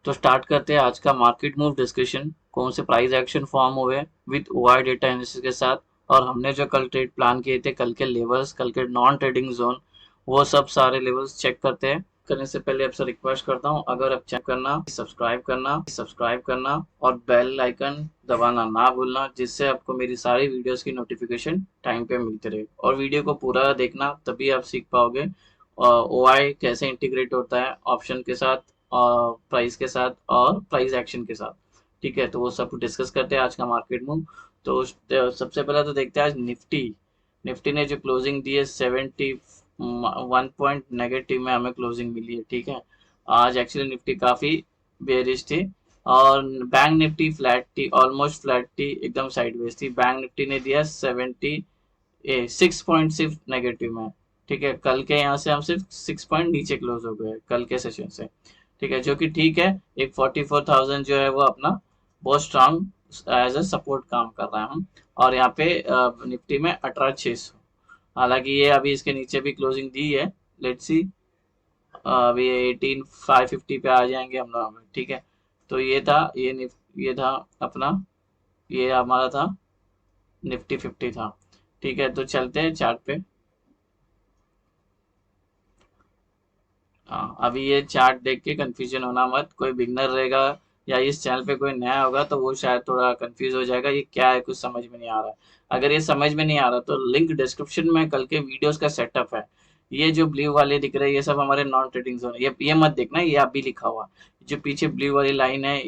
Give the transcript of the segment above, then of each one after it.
तो स्टार्ट करते हैं आज का मार्केट मूव डिस्कशन। कौन से प्राइस एक्शन फॉर्म हुए विद ओआई डेटा एनालिसिस के साथ, और हमने जो कल ट्रेड प्लान किए थे, कल के लेवल्स, कल के नॉन ट्रेडिंग जोन, वो सब सारे लेवल्स चेक करते हैं। करने से पहले आपसे रिक्वेस्ट करता हूँ, अगर आप चेक करना, सब्सक्राइब करना और बेल आइकन दबाना ना भूलना, जिससे आपको मेरी सारी वीडियोस की नोटिफिकेशन टाइम पे मिलती रहे। और वीडियो को पूरा देखना, तभी आप सीख पाओगे ओआई कैसे इंटीग्रेट होता है ऑप्शन के साथ, प्राइस के साथ और प्राइस एक्शन के साथ। ठीक है, तो वो सब डिस्कस करते हैं आज का मार्केट मूव। तो सबसे पहले तो देखते हैं आज निफ्टी। निफ्टी ने जो क्लोजिंग दी है 71 नेगेटिव में हमें क्लोजिंग मिली है। ठीक है, आज एक्चुअली निफ्टी काफी बेरिश थी। और बैंक निफ्टी फ्लैट थी, ऑलमोस्ट फ्लैट थी, एकदम साइडवेज थी। बैंक निफ्टी ने दिया 6 पॉइंट सिर्फ नेगेटिव में। ठीक है, कल के यहाँ से हम सिर्फ 6 पॉइंट नीचे क्लोज हो गए कल के सेशन से। ठीक है, जो कि ठीक है। एक 44,000 जो है वो अपना बहुत स्ट्रांग एज अ सपोर्ट काम कर रहा है हम। और यहाँ पे निफ्टी में 18,600। हालांकि ये अभी इसके नीचे भी क्लोजिंग दी है। लेट्स सी, अभी 18,550 पे आ जाएंगे हम लोग। ठीक है, तो ये था अपना, ये हमारा था निफ्टी 50 था। ठीक है, तो चलते हैं चार्ट पे। हाँ, अभी ये चार्ट देख के कंफ्यूजन होना मत। कोई बिगनर रहेगा या इस चैनल पे कोई नया होगा तो वो शायद थोड़ा कंफ्यूज हो जाएगा, ये क्या है, कुछ समझ में नहीं आ रहा है। अगर ये समझ में नहीं आ रहा तो लिंक डिस्क्रिप्शन में कल के वीडियोस का सेटअप है। ये जो ब्लू वाले दिख रहे हैं ये सब हमारे नॉन ट्रेडिंग जोन है। ये मत देखना, ये अभी लिखा हुआ। जो पीछे ब्लू वाली लाइन है,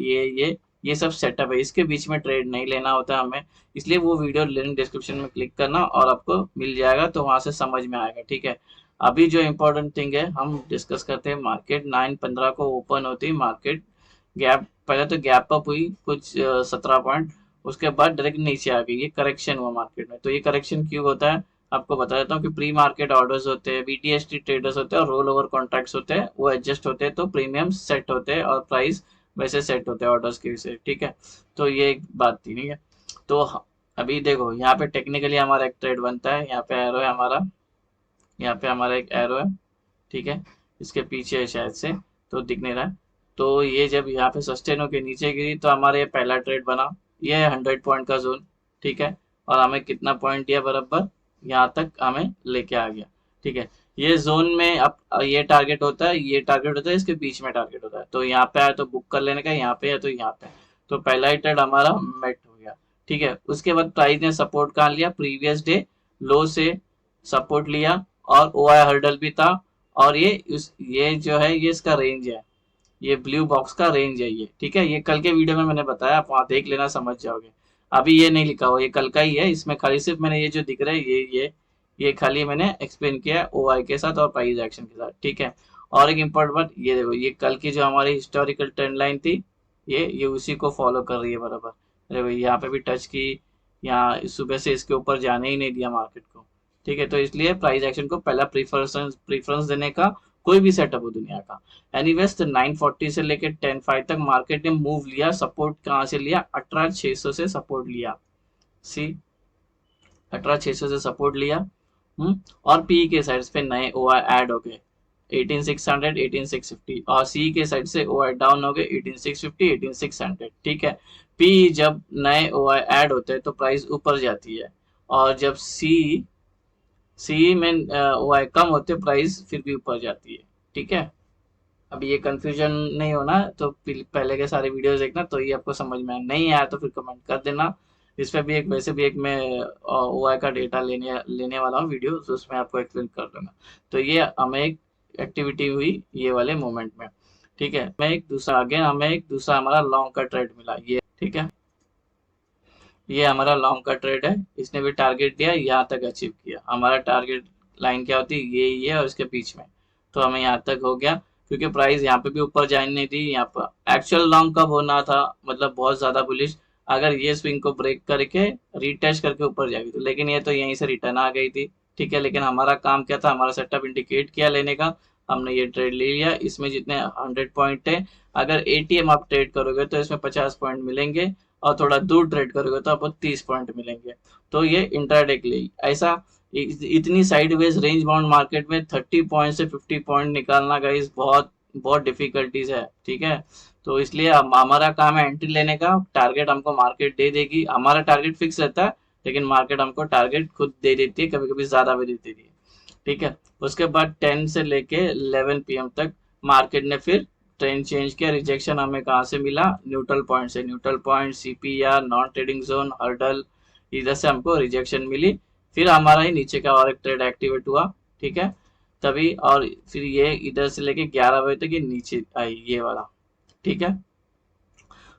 ये सब सेटअप है। इसके बीच में ट्रेड नहीं लेना होता हमें। इसलिए वो वीडियो लिंक डिस्क्रिप्शन में क्लिक करना और आपको मिल जाएगा, तो वहां से समझ में आएगा। ठीक है, अभी जो इम्पोर्टेंट थिंग है हम डिस्कस करते हैं। मार्केट 9:15 को ओपन होती है। मार्केट गैप, पहले तो गैप अप हुई कुछ 17 पॉइंट, उसके बाद डायरेक्ट नीचे आ गई। ये करेक्शन हुआ मार्केट में। तो ये करेक्शन क्यों होता है आपको बता देता हूँ कि प्री मार्केट ऑर्डर्स होते हैं, बीटीएसटी ट्रेडर्स होते हैं और रोल ओवर कॉन्ट्रैक्ट्स होते हैं, वो एडजस्ट होते हैं तो प्रीमियम सेट होते हैं और प्राइस वैसे सेट होते हैं ऑर्डर्स के से। ठीक है, तो ये एक बात थी। ठीक है, तो अभी देखो यहाँ पे टेक्निकली हमारा एक ट्रेड बनता है। यहाँ पे एरो है हमारा, यहाँ पे हमारा एक एरो है। ठीक है, इसके पीछे है शायद से, तो दिख नहीं रहा है। तो ये जब यहाँ पे सस्टेन होके नीचे गिरी तो हमारा ये पहला ट्रेड बना। ये है 100 पॉइंट का जोन। ठीक है, और हमें कितना पॉइंट दिया, बराबर यहाँ तक हमें लेके आ गया। ठीक है, ये जोन में अब ये टारगेट होता है, ये टारगेट होता है, इसके बीच में टारगेट होता है। तो यहाँ पे आया तो बुक कर लेने का, यहाँ पे है तो यहाँ पे। तो पहला ही ट्रेड हमारा मेट हो गया। ठीक है, उसके बाद प्राइस ने सपोर्ट कहाँ लिया, प्रीवियस डे लो से सपोर्ट लिया, और ओआई हर्डल भी था। और ये जो है ये इसका रेंज है, ये ब्लू बॉक्स का रेंज है ये। ठीक है, ये कल के वीडियो में मैंने बताया, आप वहां देख लेना, समझ जाओगे। अभी ये नहीं लिखा हुआ, ये कल का ही है। इसमें खाली सिर्फ मैंने ये जो दिख रहा है ये खाली मैंने एक्सप्लेन किया है ओआई के साथ और प्राइस एक्शन के साथ। ठीक है, और एक इम्पोर्टेंट बात, ये देखो, ये कल की जो हमारी हिस्टोरिकल ट्रेंड लाइन थी, ये उसी को फॉलो कर रही है बराबर। अरे भाई, यहाँ पे भी टच की, यहाँ सुबह से इसके ऊपर जाने ही नहीं दिया मार्केट को। ठीक है, तो इसलिए प्राइस एक्शन को पहला प्रीफरेंस प्रीफरेंस देने का कोई भी सेटअप हो दुनिया का। एनीवेज, तो 940 से लेकर 10.5 तक मार्केट ने मूव लिया। सपोर्ट कहाँ से लिया, 18,600 से सपोर्ट लिया। सी, 18,600 से सपोर्ट लिया। और पी के साइड पे नए ओ ऐड हो गए, 18,600, 18,650। और सी के साइड से ओ डाउन हो गए, 18,650, 18,600। ठीक है, पी जब नए ओ ऐड होते हैं तो प्राइस ऊपर जाती है, और जब सी में ओ कम होते प्राइस फिर भी ऊपर जाती है। ठीक है, अब ये कंफ्यूजन नहीं होना, तो पहले के सारे वीडियोस देखना, तो ये आपको समझ में नहीं आया तो फिर कमेंट कर देना। इस पे भी एक, वैसे भी एक मैं ओआई का डेटा लेने लेने वाला हूँ वीडियो, तो उसमें आपको एक्सप्लेन कर दूंगा। तो ये हमें एक एक्टिविटी हुई ये वाले मोमेंट में। ठीक है, मैं एक दूसरा आगे हमें एक दूसरा हमारा लॉन्ग का ट्रेड मिला ये। ठीक है, ये हमारा लॉन्ग का ट्रेड है। इसने भी टारगेट दिया, यहाँ तक अचीव किया। हमारा टारगेट लाइन क्या होती है, ये और इसके बीच में। तो हमें यहाँ तक हो गया, क्योंकि प्राइस यहाँ पे भी ऊपर जाने नहीं दी। यहाँ पर एक्चुअल लॉन्ग कब होना था, मतलब बहुत ज्यादा बुलिश, अगर ये स्विंग को ब्रेक करके रिटेस्ट करके ऊपर जाएगी तो, लेकिन ये तो यहीं से रिटर्न आ गई थी। ठीक है, लेकिन हमारा काम क्या था, हमारा सेटअप इंडिकेट किया लेने का, हमने ये ट्रेड ले लिया। इसमें जितने 100 पॉइंट है, अगर एटीएम आप ट्रेड करोगे तो इसमें 50 पॉइंट मिलेंगे, और थोड़ा दूर ट्रेड करोगे तो आपको 30 पॉइंट मिलेंगे। तो ये इंट्राडे के लिए ऐसा, इतनी साइडवेज रेंज बाउंड मार्केट में 30 पॉइंट से 50 पॉइंट निकालना गाइस बहुत बहुत डिफिकल्टीज है। ठीक है, तो इसलिए हमारा काम है एंट्री लेने का, टारगेट हमको मार्केट दे देगी, हमारा टारगेट फिक्स रहता है लेकिन मार्केट हमको टारगेट खुद दे देती है, कभी कभी ज्यादा भी दे देती है। ठीक है, उसके बाद 10 से लेके 11 पीएम तक मार्केट ने फिर ट्रेंड चेंज किया। रिजेक्शन हमें कहाँ से मिला, न्यूट्रल पॉइंट से, neutral point, CPR, non trading zone, hurdle, इधर से हमको रिजेक्शन मिली। फिर हमारा ही नीचे का और एक ट्रेड एक्टिवेट हुआ। ठीक है, तभी और फिर ये इधर से लेके 11 बजे तक ये नीचे आई ये वाला। ठीक है,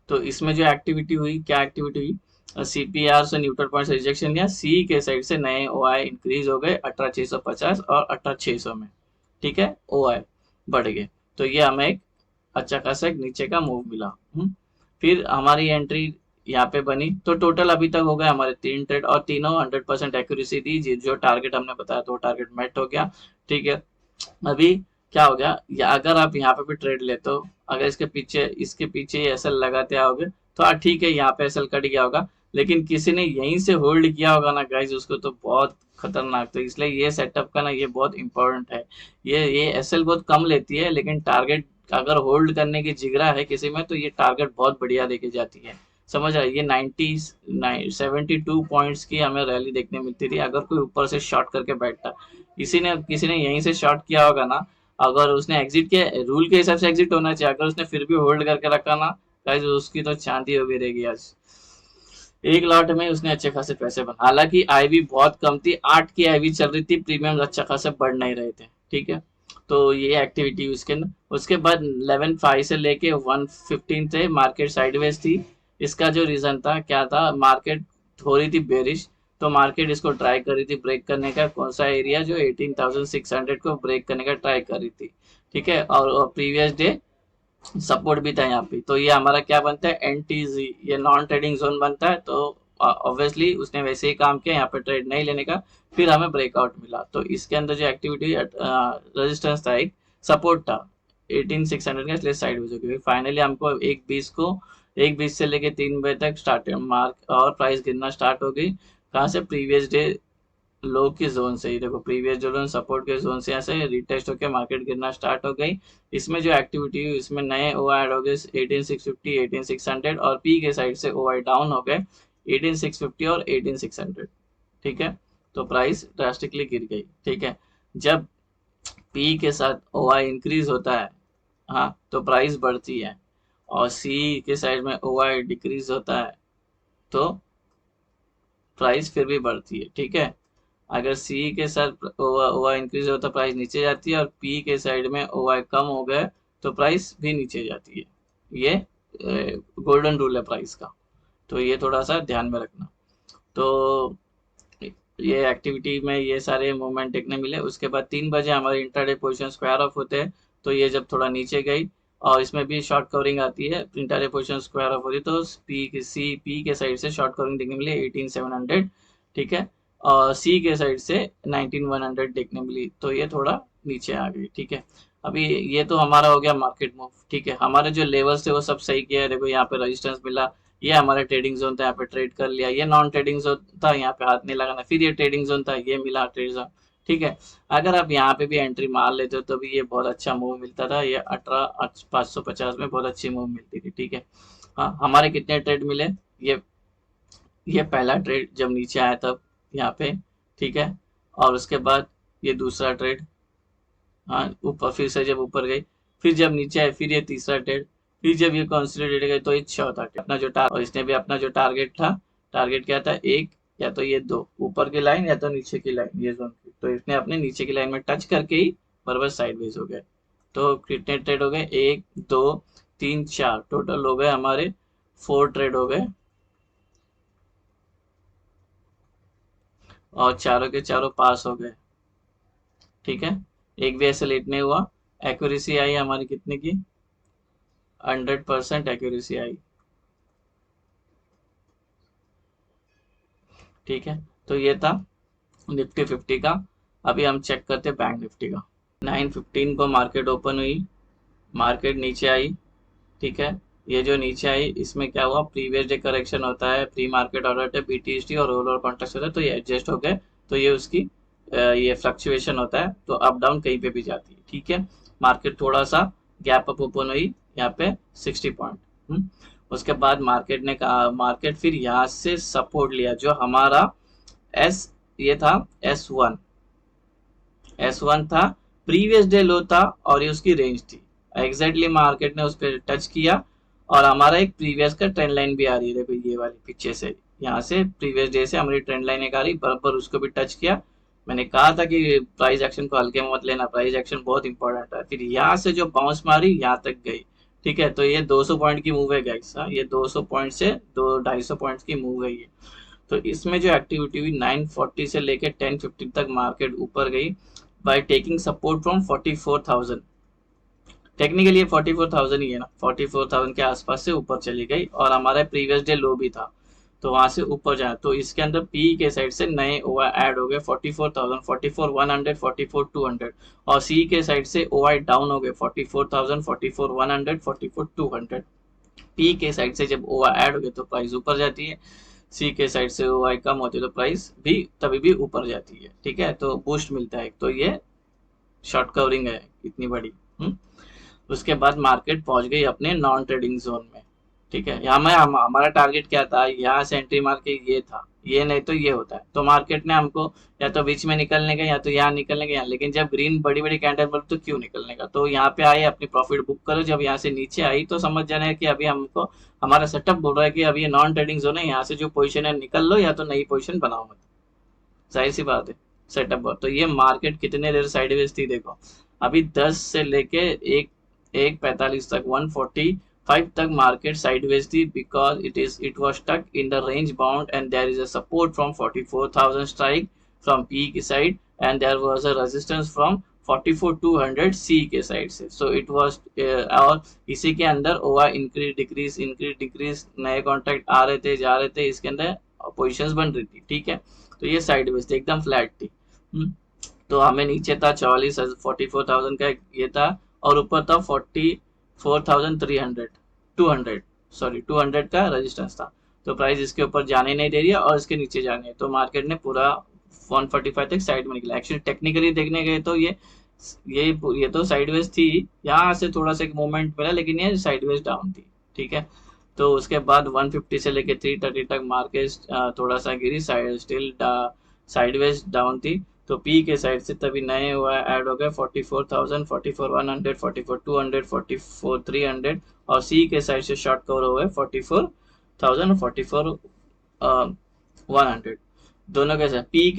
तो इसमें जो एक्टिविटी हुई, क्या एक्टिविटी हुई, सीपीआर से न्यूट्रल पॉइंट से रिजेक्शन लिया, सी के साइड से नए ओआई इंक्रीज हो गए 18,650 और 18,600 में। ठीक है, ओआई बढ़ गए, तो ये हमें एक अच्छा खासा एक नीचे का मूव मिला। फिर हमारी एंट्री यहाँ पे बनी, तो टोटल अभी तक हो गए हमारे 3 ट्रेड और तीनों 100% एक्यूरेसी दी, जो टारगेट हमने बताया तो टारगेट मेट हो गया। ठीक है, अभी क्या हो गया, या अगर आप यहाँ पे भी ट्रेड लेते हो, अगर इसके पीछे एसएल लगाते आओगे तो हाँ ठीक है, यहाँ पे एसएल कट गया होगा, लेकिन किसी ने यहीं से होल्ड किया होगा ना गाइज, उसको तो बहुत खतरनाक। तो इसलिए ये सेटअप का ना ये बहुत इंपॉर्टेंट है। ये एसएल बहुत कम लेती है, लेकिन टारगेट अगर होल्ड करने की जिगरा है किसी में तो ये टारगेट बहुत बढ़िया देके जाती है। समझ रहा है, ये 72 पॉइंट्स की हमें रैली देखने मिलती थी अगर कोई ऊपर से शॉर्ट करके बैठता। किसी ने यहीं से शॉर्ट किया होगा ना, अगर उसने एग्जिट के रूल के हिसाब से एग्जिट होना चाहिए, अगर उसने फिर भी होल्ड करके रखा ना गाइस, उसकी तो चांदी हो गई रहेगी आज। एक लॉट में उसने अच्छे खासे पैसे बना, हालांकि आईवी बहुत कम थी, 8 की आईवी चल रही थी, प्रीमियम अच्छा खासे बढ़ नहीं रहे थे। ठीक है, तो ये एक्टिविटी उसके बाद 11/5 से लेके 1/15 थे, मार्केट साइडवेज थी। इसका जो रीजन था क्या था, मार्केट हो रही थी बेरिश, तो मार्केट इसको ट्राई कर रही थी ब्रेक करने का, कौन सा एरिया, जो 18,600 को ब्रेक करने का ट्राई कर रही थी। ठीक है, और प्रीवियस डे सपोर्ट भी था यहाँ पे, तो ये हमारा क्या बनता है, एनटीजी, ये नॉन ट्रेडिंग जोन बनता है। तो ऑब्वियसली उसने वैसे ही काम किया, यहाँ पे ट्रेड नहीं लेने का, फिर हमें ब्रेकआउट मिला। तो इसके अंदर जो एक्टिविटी रेजिस्टेंस था, एक सपोर्ट था 18,600 का, इसलिए साइड हो चुकी। फाइनली हमको 1:20 को, 1:20 से लेके 3 बजे तक स्टार्ट मार्क और प्राइस गिरना स्टार्ट हो गई। कहाँ से, प्रीवियस डे लो के जोन से ही, देखो प्रीवियस जो लोन सपोर्ट के जोन से यहाँ से रिटेस्ट होकर मार्केट गिरना स्टार्ट हो गई। इसमें जो एक्टिविटी हुई, इसमें नए ओ ऐड हो गए 18,650, 18,600, और पी के साइड से ओ आई डाउन हो गए 18,650 और 18,600। ठीक है, तो प्राइस ड्रास्टिकली गिर गई। ठीक है, जब पी के साथ ओ आई इंक्रीज होता है, हाँ, तो प्राइस बढ़ती है, और सी के साइड में ओ आई डिक्रीज होता है तो प्राइस फिर भी बढ़ती है। ठीक है, अगर सी के साथ ओ आई इंक्रीज होता है प्राइस नीचे जाती है, और पी के साइड में ओ आई कम हो गए तो प्राइस भी नीचे जाती है। ये गोल्डन रूल है प्राइस का, तो ये थोड़ा सा ध्यान में रखना। तो ये एक्टिविटी में ये सारे मूवमेंट देखने मिले। उसके बाद 3 बजे हमारे इंट्राडे पोजिशन स्क्वायर ऑफ होते हैं, तो ये जब थोड़ा नीचे गई, और इसमें भी शॉर्ट कवरिंग आती है, इंट्राडे पोजिशन स्क्वायर ऑफ होती है, तो पी के साइड से शॉर्ट कवरिंग देखने मिली 18,700। ठीक है, और सी के साइड से 19,100 देखने मिली, तो ये थोड़ा नीचे आ गई। ठीक है, अभी ये तो हमारा हो गया मार्केट मूव। ठीक है, हमारे जो लेवल्स थे वो सब सही किया है, देखो यहाँ पे रेजिस्टेंस मिला, ये हमारा ट्रेडिंग जोन था, यहाँ पे ट्रेड कर लिया, ये नॉन ट्रेडिंग जोन था, यहाँ पे हाथ नहीं लगाना, फिर ये ट्रेडिंग जोन था, ये मिला ट्रेड जोन। ठीक है, अगर आप यहाँ पे भी एंट्री मार लेते हो तो भी ये बहुत अच्छा मूव मिलता था, ये 18,550 में बहुत अच्छी मूव मिलती थी। ठीक है, हाँ, हमारे कितने ट्रेड मिले, ये ये पहला ट्रेड जब नीचे आया तब यहाँ पे। ठीक है, और उसके बाद ये दूसरा ट्रेड, हाँ, ऊपर फिर से जब ऊपर गई, फिर जब नीचे आए, फिर ये तीसरा ट्रेड, फिर जब ये कंसोलिडेट गई तो ये चौथा ट्रेड। अपना जो टारगेट, और इसने भी अपना जो टारगेट था, टारगेट क्या था, एक, या तो ये दो ऊपर की लाइन या तो नीचे की लाइन, ये जोन की, तो इसने अपने नीचे की लाइन में टच करके ही बराबर साइडवेज हो गए। तो कितने ट्रेड हो गए, 1, 2, 3, 4, टोटल हो गए हमारे 4 ट्रेड हो गए, और चारों के चारों पास हो गए। ठीक है, एक भी ऐसे लेट नहीं हुआ। एक्यूरेसी आई हमारी कितने की, 100% एक्यूरेसी आई। ठीक है, तो ये था निफ्टी 50 का। अभी हम चेक करते हैं बैंक निफ्टी का। 9:15 को मार्केट ओपन हुई, मार्केट नीचे आई। ठीक है, ये जो नीचे आई, इसमें क्या हुआ, प्रीवियस डे करेक्शन होता है, प्री मार्केट ऑर्डर है, बीटीएसटी और रोल और कॉन्ट्रैक्ट होता है, तो ये एडजस्ट हो गए, तो ये उसकी ये फ्लक्चुएशन होता है, तो अप डाउन कहीं पे भी जाती है। ठीक है, मार्केट थोड़ा सा गैप अप ओपन हुई, यहाँ पे 60 पॉइंट। उसके बाद मार्केट ने कहा, मार्केट फिर यहाँ से सपोर्ट लिया जो हमारा एस ये था S1 था, प्रीवियस डे लो था और ये उसकी रेंज थी। एग्जैक्टली मार्केट ने उस पर टच किया और हमारा एक प्रीवियस का ट्रेंड लाइन भी आ रही है, देखो ये वाली पीछे से, यहाँ से प्रीवियस डे से हमारी ट्रेंड लाइन एक आ रही, बराबर उसको भी टच किया। मैंने कहा था कि प्राइस एक्शन को हल्के में मत लेना, प्राइस एक्शन बहुत इंपॉर्टेंट है। फिर यहाँ से जो बाउंस मारी यहाँ तक गई, ठीक है, तो ये 200 पॉइंट की मूव है गाइस, ये 200 पॉइंट से 250 पॉइंट्स की मूव है ये। तो इसमें जो एक्टिविटी हुई 940 से लेके 1050 तक मार्केट ऊपर गई by taking support from 44,000। Technically ये 44,000 ही है ना, 44,000 के आसपास से ऊपर चली गई और हमारा प्रीवियस डे लो भी था, तो वहां से ऊपर जाए तो इसके अंदर पी के साइड से नए ओआई ऐड हो गए 44,000, 44,100, 44,200 और सी के साइड से ओआई डाउन हो गए 44,000, 44,100, 44,200। पी के साइड से जब ओआई ऐड हो गए तो प्राइस ऊपर जाती है, सी के साइड से ओआई कम होती है तो प्राइस भी तभी भी ऊपर जाती है, ठीक है, तो बूस्ट मिलता है। तो ये शॉर्ट कवरिंग है इतनी बड़ी। उसके बाद मार्केट पहुंच गई अपने नॉन ट्रेडिंग जोन में, ठीक है। यहाँ में हमारा टारगेट क्या था, यहाँ से एंट्री मार के ये था, ये नहीं तो ये होता है, तो मार्केट ने हमको या तो बीच में निकलने का या तो यहाँ निकलने का यहाँ, लेकिन जब ग्रीन बड़ी बड़ी कैंडल बोले तो क्यों निकलने का, तो यहाँ पे आए अपनी प्रॉफिट बुक करो। जब यहाँ से नीचे आई तो समझ जाना है कि अभी हमको हमारा सेटअप बोल रहा है कि अभी ये नॉन ट्रेडिंग जोन है, यहाँ से जो पोजिशन है निकल लो या तो नई पोजिशन बनाओ मत, जाहिर सी बात है सेटअप बहुत। तो ये मार्केट कितने देर साइडवेज थी देखो, अभी 10 से लेके एक 1:45 तक 145 तक मार्केट साइडवेज थी, because it was stuck in the range bound and there is a support from 44,000 strike from P की side and there was a resistance from 44,200 C के साइड से। सो इट वाज और इसी के अंदर over increase decrease नए contract आ रहे थे जा रहे थे, इसके अंदर पोजिशंस बन रही थी, ठीक है। तो ये साइडवेज थी, एकदम फ्लैट थी। तो हमें नीचे था 44,000 का ये था और ऊपर था 44,300 200 सॉरी 200 का रेजिस्टेंस था। तो प्राइस इसके ऊपर जाने नहीं दे रही है और इसके नीचे जाने है, तो मार्केट ने पूरा 145 तक साइड में निकला। एक्चुअली टेक्निकली देखने गए तो ये तो साइडवेज थी, यहाँ से थोड़ा सा एक मूवमेंट मिला लेकिन ये साइडवेज डाउन थी, ठीक है। तो उसके बाद 150 से लेके 330 तक मार्केट थोड़ा सा गिरी, स्टिल साइडवेज डाउन थी। तो पी के साइड से तभी नए हुआ ऐड हो गए 44,000, 44,100, 44,200, 44,300 और सी के साइड से शॉर्ट कवर हुए 44,000 और 44,100। दोनों के साथ पी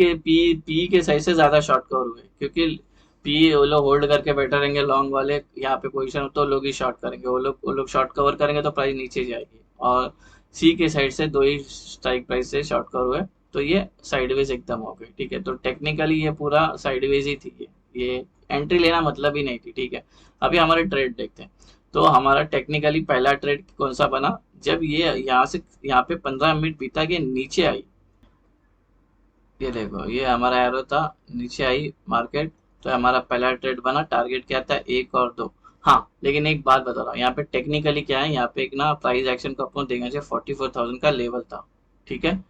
के साइड से ज्यादा शॉर्ट कवर हुए, क्योंकि पी वो लोग होल्ड करके बैठे रहेंगे लॉन्ग वाले, यहाँ पे पोजीशन तो लोग ही शॉर्ट करेंगे, वो लोग शॉर्ट कवर करेंगे तो प्राइस नीचे जाएगी। और सी के साइड से दो ही स्ट्राइक प्राइस से शॉर्ट कवर हुए, तो ये साइडवेज एकदम हो गई, ठीक है। तो टेक्निकली ये पूरा साइडवेज ही थी, ये एंट्री लेना मतलब ही नहीं थी, ठीक है। अभी हमारे ट्रेड देखते हैं। तो हमारा टेक्निकली पहला ट्रेड कौन सा बना, जब ये यहाँ पे 15 मिनट बीता के नीचे आई, ये देखो ये हमारा एरो था, नीचे आई मार्केट, तो हमारा पहला ट्रेड बना। टारगेट क्या था, 1 और 2। हाँ लेकिन एक बात बता रहा हूँ, यहाँ पे टेक्निकली क्या है, यहाँ पे एक ना प्राइस एक्शन को अपन देखना चाहिए, 44,000 का लेवल था, ठीक है।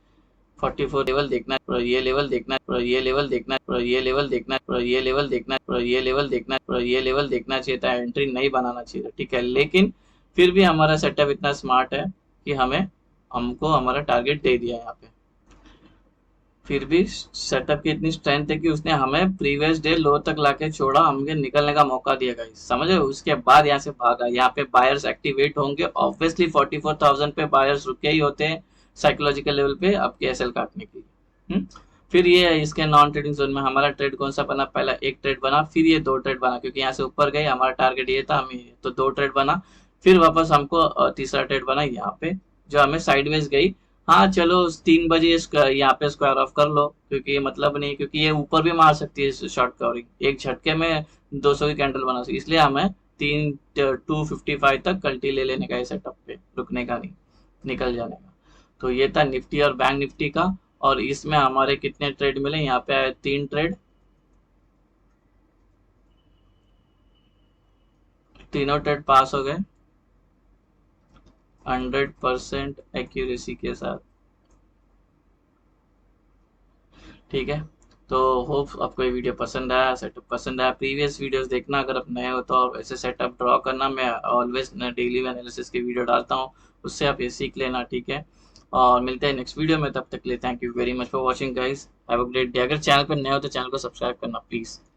44 लेवल देखना है, और ये लेवल देखना है, और ये लेवल देखना है, और ये लेवल देखना है, और ये लेवल देखना है, और ये लेवल देखना है, और ये लेवल देखना चाहिए था, एंट्री नहीं बनाना चाहिए, ठीक है। लेकिन फिर भी हमारा सेटअप इतना स्मार्ट है कि हमको हमारा टारगेट दे दिया यहाँ पे। फिर भी सेटअप की इतनी स्ट्रेंथ है कि उसने हमें प्रीवियस डे लो तक लाके छोड़ा, हमें निकलने का मौका दिया गाइस, समझ रहे हो। उसके बाद यहाँ से भागा, यहाँ पे बायर्स एक्टिवेट होंगे ऑब्वियसली, 44,000 पे बायर्स रुके ही होते हैं साइकोलॉजिकल लेवल पे आपके एसएल काटने के लिए। फिर ये इसके नॉन ट्रेडिंग जोन में हमारा ट्रेड कौन सा बना, पहला एक ट्रेड बना, फिर ये दो ट्रेड बना, क्योंकि यहाँ से ऊपर गए, हमारा टारगेट ये था हमें, तो दो ट्रेड बना। फिर वापस हमको तीसरा ट्रेड बना यहाँ पे, जो हमें साइडवेज गई। हाँ चलो 3 बजे यहाँ पे स्क्वायर ऑफ कर लो, क्योंकि ये मतलब नहीं, क्योंकि ये ऊपर भी मार सकती है शॉर्ट कवरिंग, एक झटके में 200 की कैंडल बना सकती, इसलिए हमें 255 तक कल्टी ले लेने का है सेटअप पे, रुकने का नहीं, निकल जाने का। तो ये था निफ्टी और बैंक निफ्टी का। और इसमें हमारे कितने ट्रेड मिले, यहाँ पे आए 3 ट्रेड, तीनों ट्रेड पास हो गए 100% एक्यूरेसी के साथ, ठीक है। तो होप आपको ये वीडियो पसंद आया, सेटअप पसंद आया। प्रीवियस वीडियोस देखना अगर आप नए हो तो, और ऐसे सेटअप ड्रॉ करना, मैं ऑलवेज डेली एनालिसिस की वीडियो डालता हूँ, उससे आप ये सीख लेना, ठीक है। और मिलते हैं नेक्स्ट वीडियो में, तब तक के लिए thank you very much for watching guys, have a great day. अगर चैनल पर नए हो तो चैनल को सब्सक्राइब करना प्लीज़।